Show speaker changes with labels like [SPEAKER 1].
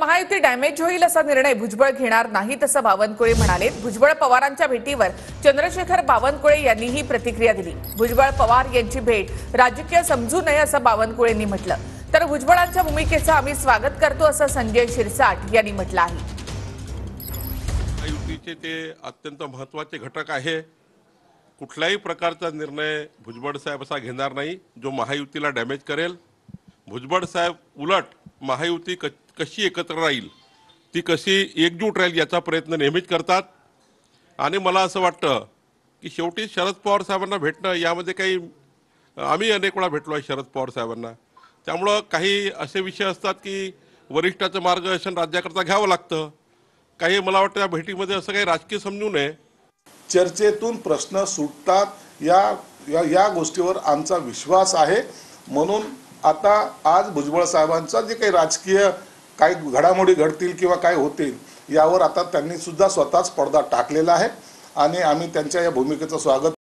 [SPEAKER 1] Mahayuti damage होईल असा निर्णय भुजबळ घेणार नाहीत असं बावनकुळे म्हणाले। भुजबळ पवारांच्या भेटीवर चंद्रशेखर बावनकुळे यांनीही प्रतिक्रिया दिली। भुजबळ पवार यांची भेट राजकीय समजू नये असं बावनकुळेंनी म्हटलं, तर भुजबळांच्या भूमिकेचं आम्ही स्वागत करतो असं संजय शिरसाट यांनी म्हटलं आहे।
[SPEAKER 2] महायुतीचे ते अत्यंत महत्त्वाचे घटक आहे। कुठल्याही प्रकारचा निर्णय भुजबळ साहेब असा घेणार नाही जो महायुतीला डॅमेज करेल। भुजबळ साहेब उलट महायुती कशी एकत्र राहील, ती कशी एकजूट राहील याचा प्रयत्न नेहमीच करतात। आणि मला असं वाटतं की शेवटी शरद पवार साहेबांना भेटणं यामध्ये काही आम्ही अनेक वेळा भेटलो आहे शरद पवार साहेबांना, त्यामुळं काही असे विषय असतात की वरिष्ठाचं मार्गदर्शन राज्याकरता घ्यावं लागतं। काही मला वाटतं या भेटीमध्ये असं काही राजकीय समजू नये।
[SPEAKER 3] चर्चेतून प्रश्न सुटतात या गोष्टीवर आमचा विश्वास आहे। म्हणून आता आज भुजबळ साहेबांचा जे काही राजकीय काही घडामोडी घडतील किंवा काय होतील यावर आता त्यांनी सुद्धा स्वतःच पडदा टाकलेला आहे आणि आम्ही त्यांच्या या भूमिकेचं स्वागत